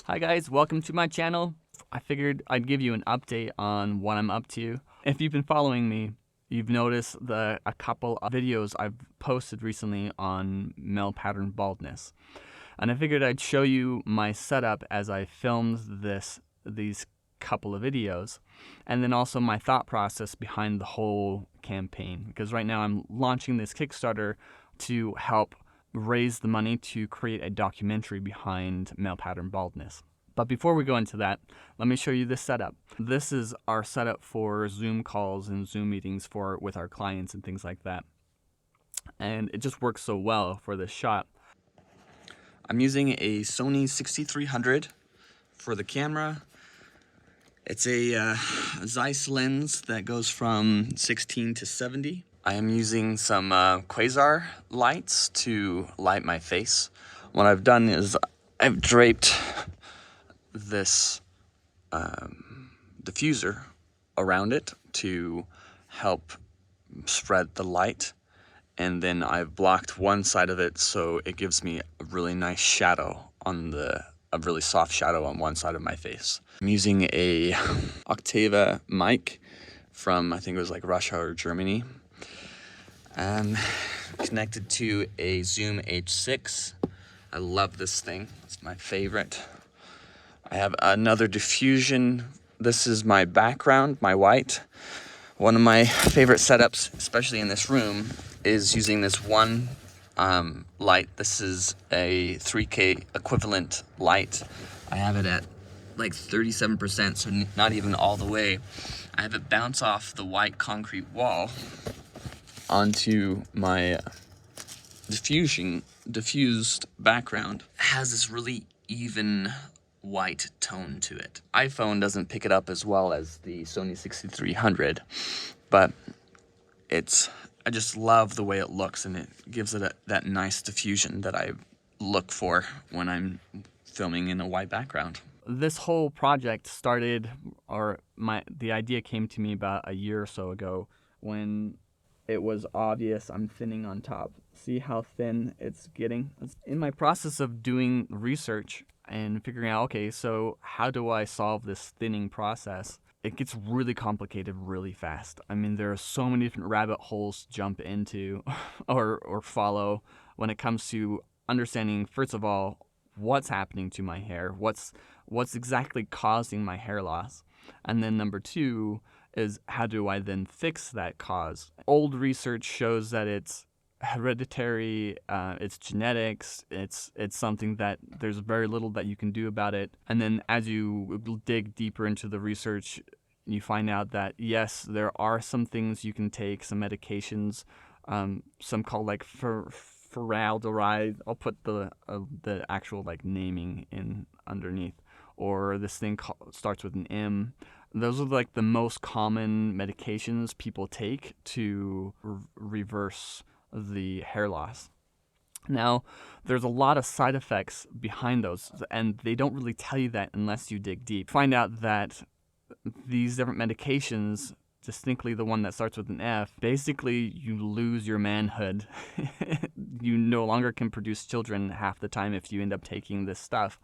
Hi guys, welcome to my channel. I figured I'd give you an update on what I'm up to. If you've been following me, you've noticed a couple of videos I've posted recently on male pattern baldness. And I figured I'd show you my setup as I filmed these couple of videos, and then also my thought process behind the whole campaign. Because right now I'm launching this Kickstarter to help raise the money to create a documentary behind male pattern baldness. But before we go into that, let me show you this setup. This is our setup for Zoom calls and Zoom meetings with our clients and things like that. And it just works so well for this shot. I'm using a Sony 6300 for the camera. It's a Zeiss lens that goes from 16 to 70. I am using some quasar lights to light my face. What I've done is I've draped this diffuser around it to help spread the light, and then I've blocked one side of it so it gives me a really nice shadow a really soft shadow on one side of my face. I'm using a Octava mic from, I think it was like Russia or Germany. Connected to a Zoom H6. I love this thing. It's my favorite. I have another diffusion. This is my background, my white. One of my favorite setups, especially in this room, is using this one light. This is a 3K equivalent light. I have it at like 37%, so not even all the way. I have it bounce off the white concrete wall onto my diffused background. It has this really even white tone to it. iPhone doesn't pick it up as well as the Sony 6300, but I just love the way it looks, and it gives it that nice diffusion that I look for when I'm filming in a white background. This whole project started, or the idea came to me about a year or so ago when it was obvious I'm thinning on top. See how thin it's getting? In my process of doing research and figuring out, okay, so how do I solve this thinning process? It gets really complicated really fast. I mean, there are so many different rabbit holes to jump into or follow when it comes to understanding, first of all, what's happening to my hair, what's exactly causing my hair loss. And then number two is, how do I then fix that cause? Old research shows that it's hereditary, it's genetics, it's something that there's very little that you can do about it. And then as you dig deeper into the research, you find out that yes, there are some things you can take, some medications, some called like formaldehyde. I'll put the actual like naming in underneath. Or this thing starts with an M. Those are like the most common medications people take to reverse the hair loss. Now, there's a lot of side effects behind those, and they don't really tell you that unless you dig deep. Find out that these different medications, distinctly the one that starts with an F, basically you lose your manhood. You no longer can produce children half the time if you end up taking this stuff,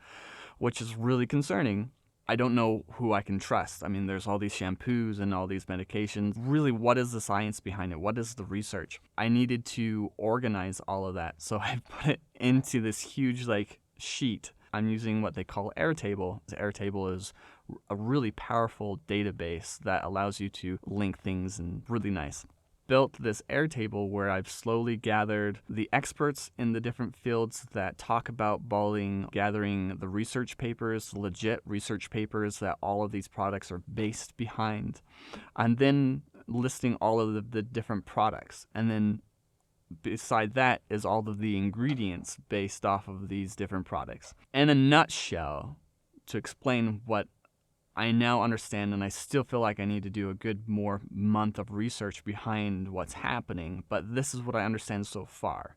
which is really concerning. I don't know who I can trust. I mean, there's all these shampoos and all these medications. Really, what is the science behind it? What is the research? I needed to organize all of that, so I put it into this huge like sheet. I'm using what they call Airtable. Airtable is a really powerful database that allows you to link things, and really nice. Built this Airtable where I've slowly gathered the experts in the different fields that talk about balding, gathering the research papers, legit research papers that all of these products are based behind, and then listing all of the different products. And then beside that is all of the ingredients based off of these different products. In a nutshell, to explain what I now understand, and I still feel like I need to do a good more month of research behind what's happening, but this is what I understand so far,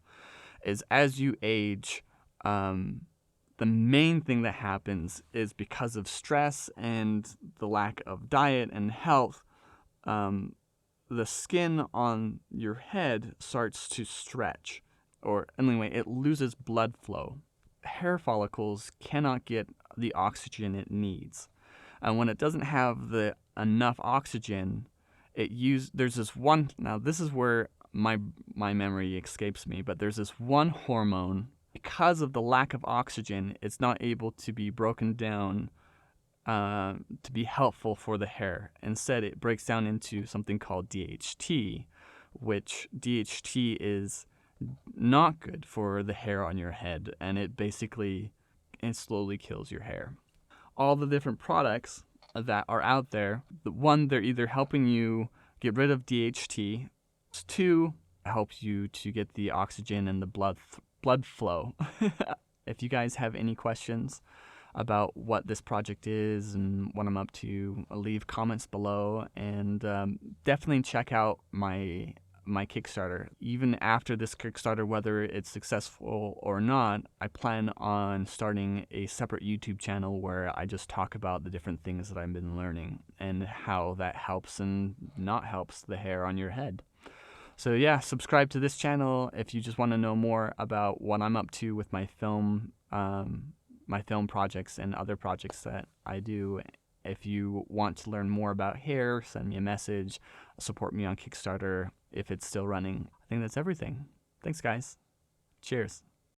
is as you age, the main thing that happens is because of stress and the lack of diet and health, the skin on your head starts to stretch, or anyway, it loses blood flow. hair follicles cannot get the oxygen it needs. And when it doesn't have the enough oxygen, there's this one, now this is where my memory escapes me, but there's this one hormone, because of the lack of oxygen, it's not able to be broken down to be helpful for the hair. Instead, it breaks down into something called DHT, which DHT is not good for the hair on your head, and it slowly kills your hair. All the different products that are out there, they're either helping you get rid of DHT, two, helps you to get the oxygen and the blood flow. If you guys have any questions about what this project is and what I'm up to, leave comments below, and definitely check out my Kickstarter. Even after this Kickstarter, whether it's successful or not, I plan on starting a separate YouTube channel where I just talk about the different things that I've been learning and how that helps and not helps the hair on your head. So yeah, subscribe to this channel if you just want to know more about what I'm up to with my film projects and other projects that I do. If you want to learn more about hair, send me a message, support me on Kickstarter if it's still running. I think that's everything. Thanks, guys. Cheers.